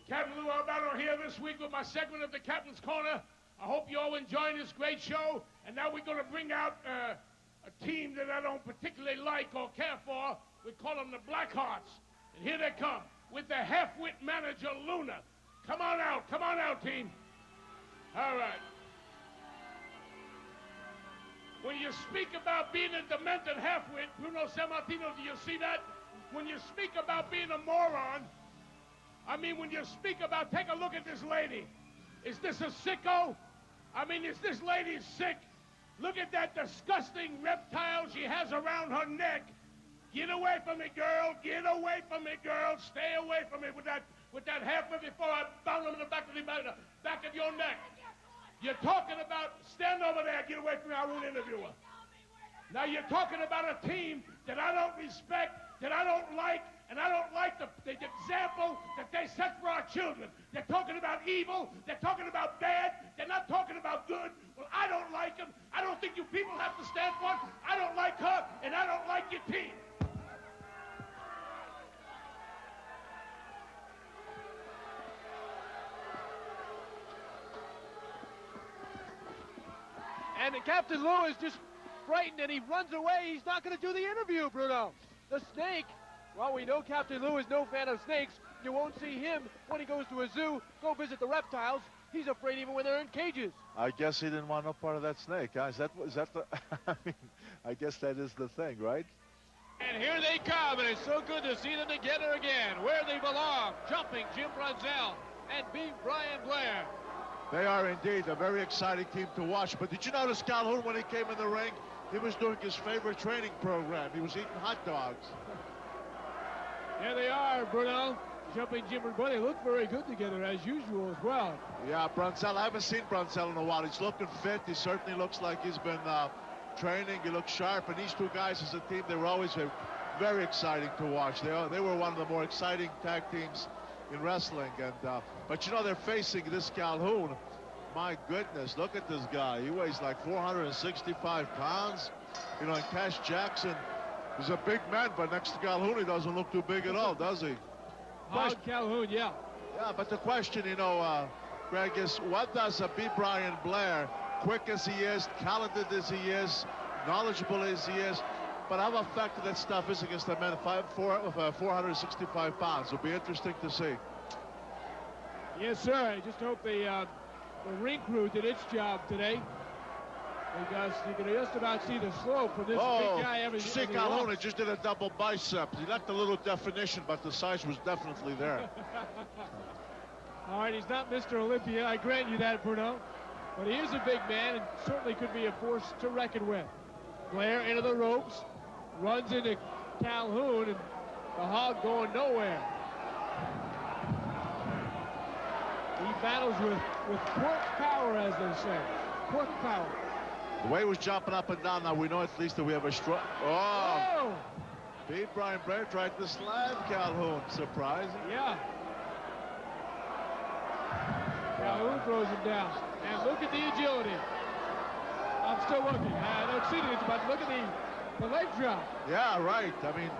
Captain Lou Albano here this week with my segment of the Captain's Corner. I hope you all enjoying this great show. And now we're going to bring out a team that I don't particularly like or care for. We call them the Blackhearts. And here they come with the half-wit manager, Luna. Come on out, team. All right. When you speak about being a demented half-wit, Bruno Sammartino, do you see that? When you speak about being a moron, I mean, when you speak about, take a look at this lady. Is this a sicko? I mean, is this lady sick? Look at that disgusting reptile she has around her neck. Get away from me, girl. Get away from me, girl. Stay away from me with that half of before I bound him in the back of your neck. You're talking about, stand over there, get away from me, I won't interview her. Now you're talking about a team that I don't respect, that I don't like, and I don't like the example that they set for our children. They're talking about evil, they're talking about bad, they're not talking about good. Well, I don't like them. I don't think you people have to stand for it. I don't like her, and I don't like your team. And Captain Lou is just frightened, and he runs away. He's not going to do the interview, Bruno. The snake, well, we know Captain Lou is no fan of snakes. You won't see him when he goes to a zoo, go visit the reptiles. He's afraid even when they're in cages. I guess he didn't want no part of that snake, huh? Is that the, I mean, I guess that is the thing, right? And here they come, and it's so good to see them together again, where they belong. Jumping Jim Brunzell and B. Brian Blair. They are indeed a very exciting team to watch. But did you notice Calhoun, when he came in the ring, he was doing his favorite training program. He was eating hot dogs. There they are, Bruno. Jumping Jim and Buddy look very good together, as usual, as well. Yeah, Brunzell, I haven't seen Brunzell in a while. He's looking fit. He certainly looks like he's been training. He looks sharp. And these two guys as a team, they were always very exciting to watch. They were one of the more exciting tag teams in wrestling. And but you know, they're facing this Calhoun. My goodness, look at this guy. He weighs like 465 pounds. You know, and Cash Jackson is a big man, but next to Calhoun, he doesn't look too big at all, does he? Howard Calhoun, yeah. Yeah, but the question, you know, Greg, is what does B. Brian Blair, quick as he is, talented as he is, knowledgeable as he is, but how effective that stuff is against the men 465 pounds? It'll be interesting to see. Yes, sir. I just hope the ring crew did its job today, because you can just about see the slope from this big guy. See, Calhoun just did a double bicep. He lacked a little definition, but the size was definitely there. All right, he's not Mr. Olympia, I grant you that, Bruno. But he is a big man and certainly could be a force to reckon with. Blair into the ropes, runs into Calhoun, and the Hog going nowhere. He battles with pork power, as they say. Pork power. The way he was jumping up and down, now we know at least that we have a strong. Oh! B. Brian Blair tried to slam Calhoun. Surprising. Yeah. Calhoun throws him down. And look at the agility. I'm still looking. I don't see it, but look at the leg drop. Yeah, right. I mean,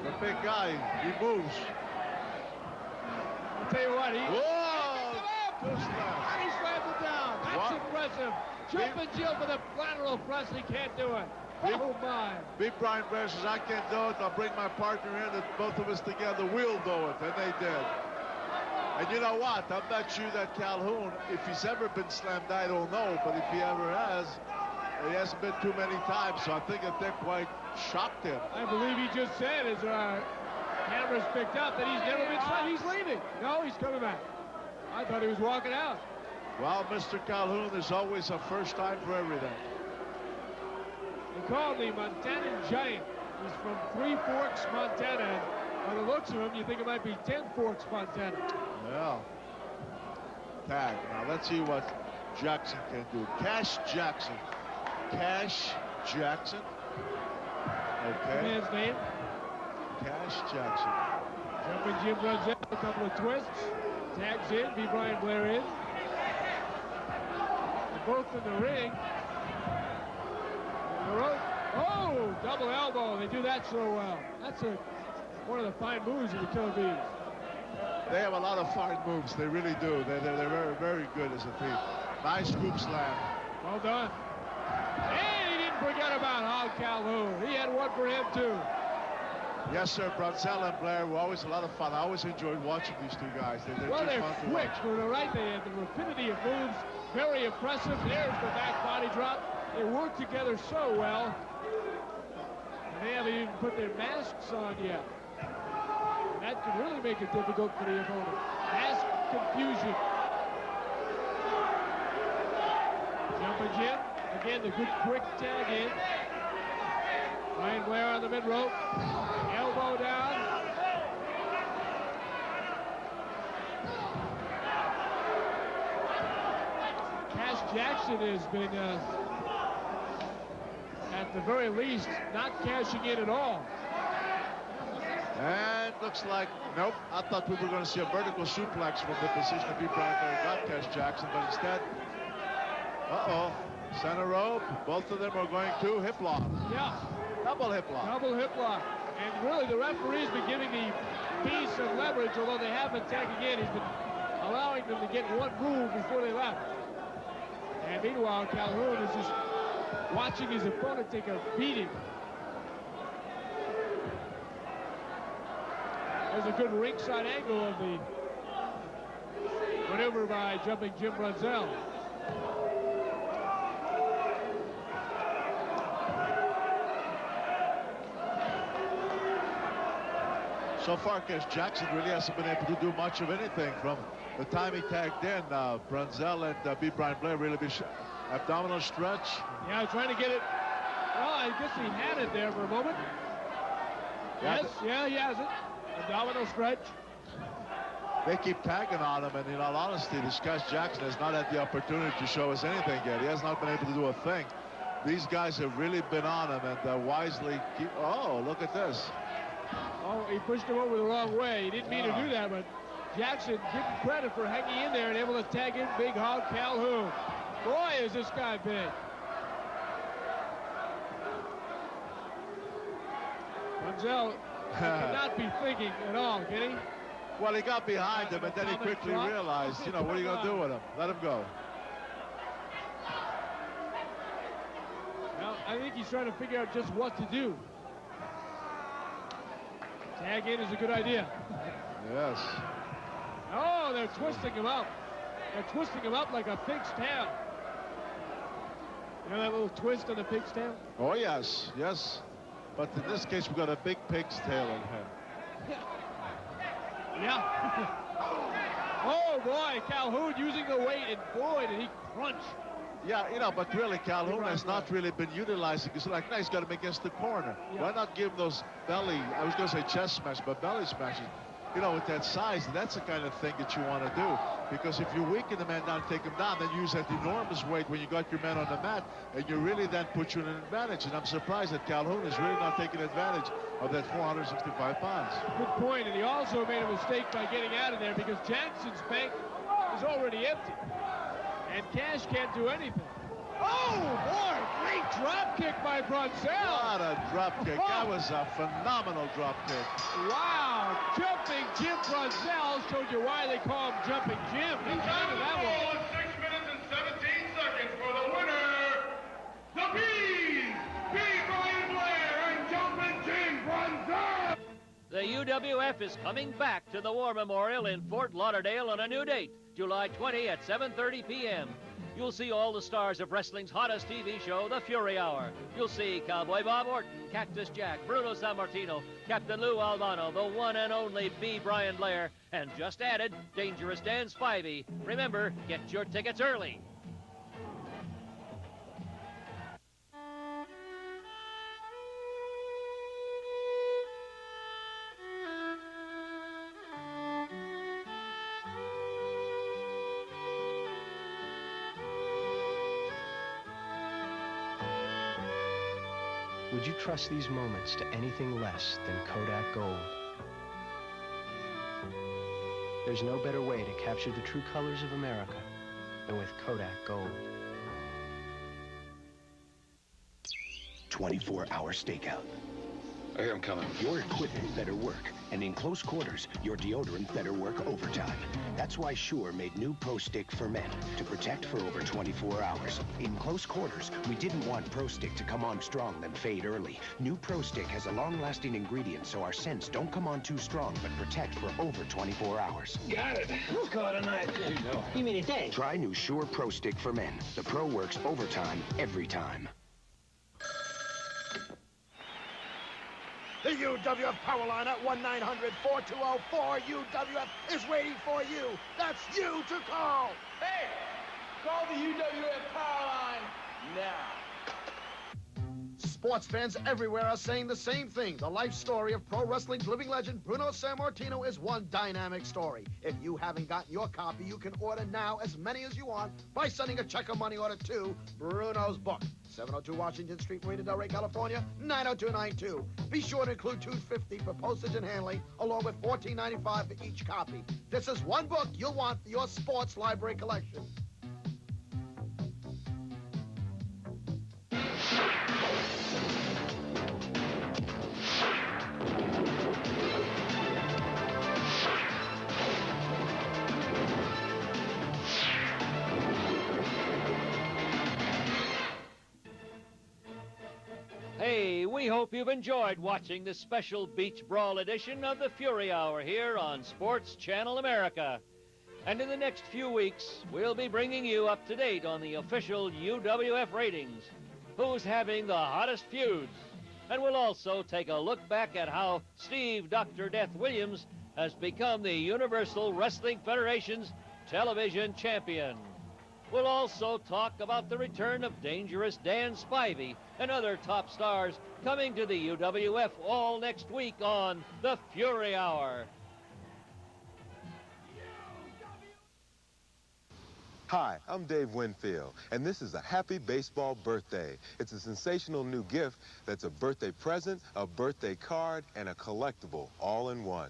the big guy, he moves. I'll tell you what, Whoa! And he slams it down. That's impressive. Jumping Jill for the lateral press. He can't do it. Oh, my. B. Brian Blair says, I can't do it. I'll bring my partner in, and both of us together will do it. And they did. And you know what? I bet you that Calhoun, if he's ever been slammed, I don't know. But if he ever has, he hasn't been too many times. So I think that they quite shocked him. I believe he just said, as cameras picked up, that he's never been slammed. He's leaving. No, he's coming back. I thought he was walking out. Well, Mr. Calhoun, there's always a first time for everything. They call him the Montanan Giant. He's from Three Forks, Montana. And by the looks of him, you think it might be 10 Forks, Montana. Yeah. Tag. Now, let's see what Jackson can do. Cash Jackson. Cash Jackson. Okay. Man's name. Cash Jackson. Jumping Jim Brunzell, a couple of twists. Tags in, B. Brian Blair in. Both in the ring. The rope. Oh, double elbow. They do that so well. That's one of the fine moves of the Killer Bees. They have a lot of fine moves. They really do. They're very, very good as a team. Nice scoop slam. Well done. And he didn't forget about Hog Calhoun. He had one for him, too. Yes, sir. Brunzell and Blair were always a lot of fun. I always enjoyed watching these two guys. They're just fun to quick. watch. They're right. They have the rapidity of moves. Very impressive. There's the back body drop. They work together so well. And they haven't even put their masks on yet. That could really make it difficult for the opponent. Mask confusion. Jumping Jim. Again, the good quick tag in. Brian Blair on the mid rope. Elbow down. Cash Jackson has been, at the very least, not cashing in at all. And looks like, nope, I thought we were going to see a vertical suplex from the position of Brian Blair got Cash Jackson, but instead, center rope, both of them are going to hip lock. Yeah. Double hip lock. Double hip lock. And really, the referee's been giving the piece of leverage, although they haven't taken in. He's been allowing them to get one move before they left. And meanwhile, Calhoun is just watching his opponent take a beating. There's a good ringside angle of the maneuver by Jumping Jim Brunzell. So far, Cash Jackson really hasn't been able to do much of anything from the time he tagged in. Brunzell and B. Brian Blair really be abdominal stretch. Yeah, trying to get it. Well, I guess he had it there for a moment. Yes, yeah, he has it. Abdominal stretch. They keep tagging on him, and in all honesty, this Cash Jackson has not had the opportunity to show us anything yet. He has not been able to do a thing. These guys have really been on him, and wisely keep. Oh, look at this. Oh, he pushed him over the wrong way. He didn't mean to do that, but Jackson, give him credit for hanging in there and able to tag in Big Hog Calhoun. Boy, is this guy big. Brunzell cannot be thinking at all, can he? Well, he got behind him, and then he quickly realized, what are you going to do with him? Let him go. Well, I think he's trying to figure out just what to do. Tag in is a good idea. Yes. Oh, they're twisting him up. They're twisting him up like a pig's tail. You know that little twist on the pig's tail? Oh, yes, yes. But in this case, we've got a big pig's tail in him. Yeah. Oh, boy, Calhoun using the weight, and boy, did he crunch. Yeah, but really, Calhoun has not really been utilizing. It's like, no, he's got him against the corner. Yeah. Why not give those belly, I was going to say chest smash, but belly smashes, with that size, that's the kind of thing that you want to do. Because if you weaken the man down, take him down, then use that enormous weight when you got your man on the mat, and you really then put you in an advantage. And I'm surprised that Calhoun is really not taking advantage of that 465 pounds. Good point, and he also made a mistake by getting out of there because Jackson's bank is already empty. And Cash can't do anything. Oh, boy, great drop kick by Brunzell. What a drop kick. That was a phenomenal drop kick. Wow, Jumping Jim Brunzell showed you why they call him Jumping Jim. He's on the ball in 6 minutes and 17 seconds for the winner, the B. Brian Blair and Jumping Jim Brunzell. The UWF is coming back to the War Memorial in Fort Lauderdale on a new date, July 20 at 7:30 p.m. You'll see all the stars of wrestling's hottest TV show, The Fury Hour. You'll see Cowboy Bob Orton, Cactus Jack, Bruno Sammartino, Captain Lou Albano, the one and only B. Brian Blair, and just added, Dangerous Dan Spivey. Remember, get your tickets early. Would you trust these moments to anything less than Kodak Gold? There's no better way to capture the true colors of America than with Kodak Gold. 24-hour stakeout. I hear him coming. Your equipment better work, and in close quarters, your deodorant better work overtime. That's why Sure made new Pro Stick for men to protect for over 24 hours. In close quarters, we didn't want Pro Stick to come on strong then fade early. New Pro Stick has a long-lasting ingredient so our scents don't come on too strong but protect for over 24 hours. Got it. Let's call it a night. You mean a day? Try new Sure Pro Stick for men. The Pro works overtime every time. The UWF Powerline at 1-900-4204-UWF is waiting for you. That's you to call. Hey, call the UWF Powerline now. Sports fans everywhere are saying the same thing. The life story of pro wrestling's living legend, Bruno Sammartino, is one dynamic story. If you haven't gotten your copy, you can order now as many as you want by sending a check or money order to Bruno's Book, 702 Washington Street, Marina Del Rey, California, 90292. Be sure to include $2.50 for postage and handling, along with $14.95 for each copy. This is one book you'll want for your sports library collection. Hey, we hope you've enjoyed watching this special Beach Brawl edition of the Fury Hour here on Sports Channel America. And in the next few weeks, we'll be bringing you up to date on the official UWF ratings, who's having the hottest feuds, and we'll also take a look back at how Steve Dr. Death Williams has become the Universal Wrestling Federation's television champion. We'll also talk about the return of Dangerous Dan Spivey and other top stars coming to the UWF all next week on the Fury Hour. Hi, I'm Dave Winfield, and this is a happy baseball birthday. It's a sensational new gift that's a birthday present, a birthday card, and a collectible all in one.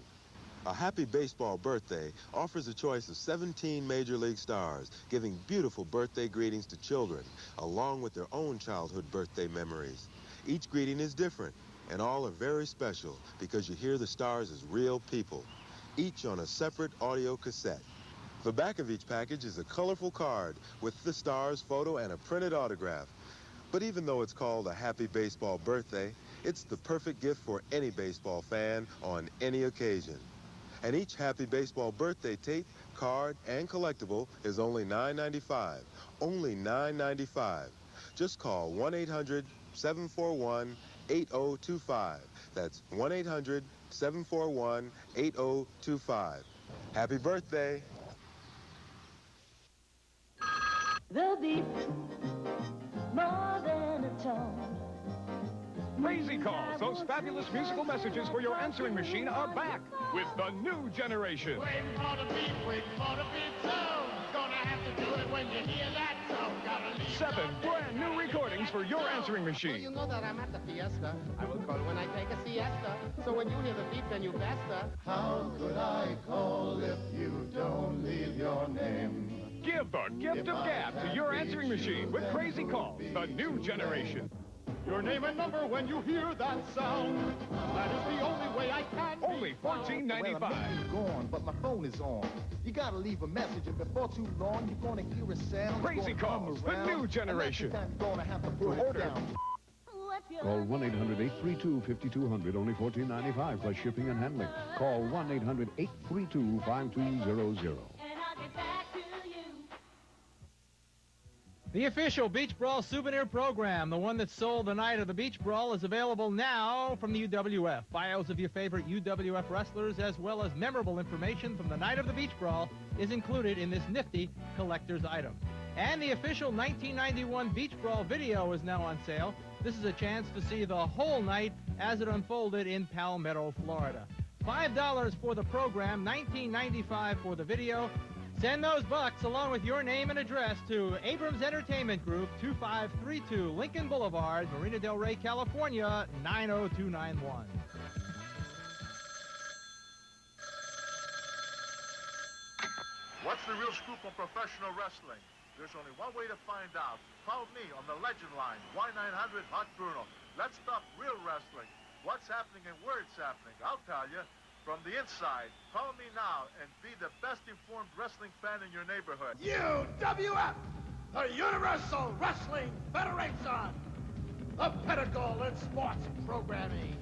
A happy baseball birthday offers a choice of 17 Major League stars, giving beautiful birthday greetings to children, along with their own childhood birthday memories. Each greeting is different, and all are very special because you hear the stars as real people, each on a separate audio cassette. The back of each package is a colorful card with the star's photo and a printed autograph. But even though it's called a happy baseball birthday, it's the perfect gift for any baseball fan on any occasion. And each happy baseball birthday tape, card, and collectible is only $9.95. Only $9.95. Just call 1-800-741-8025. That's 1-800-741-8025. Happy birthday. The beat, more than a tone. Crazy Calls, those fabulous musical messages for your answering machine are back with the new generation. Waiting for the beat zone. Gonna have to do it when you hear that zone. Gotta leave 7 brand new recordings for your answering machine. Well, you know that I'm at the fiesta. I will call when I take a siesta. So when you hear the beat, then you besta. How could I call if you don't leave your name? Give the gift of gab to your answering machine with Crazy Calls, the new generation. Your name and number when you hear that sound. That is the only way I can. Only $14.95. Well, is gone, but my phone is on. You gotta leave a message, and before too long, you're gonna hear a sound. Crazy Calls, the new generation. Gonna have to put order. Down. Call 1-800-832-5200, only $14.95 plus shipping and handling. Call 1-800-832-5200. The official Beach Brawl souvenir program, the one that sold the night of the Beach Brawl, is available now from the UWF. Bios of your favorite UWF wrestlers, as well as memorable information from the night of the Beach Brawl, is included in this nifty collector's item. And the official 1991 Beach Brawl video is now on sale. This is a chance to see the whole night as it unfolded in Palmetto, Florida. $5 for the program, $19.95 for the video. Send those bucks along with your name and address to Abrams Entertainment Group, 2532 Lincoln Boulevard, Marina Del Rey, California, 90291. What's the real scoop on professional wrestling? There's only one way to find out. Call me on the Legend Line, 1-900-HOT-BRUNO. Let's talk real wrestling. What's happening and where it's happening, I'll tell you. From the inside, call me now and be the best-informed wrestling fan in your neighborhood. UWF, the Universal Wrestling Federation, the pinnacle in sports programming.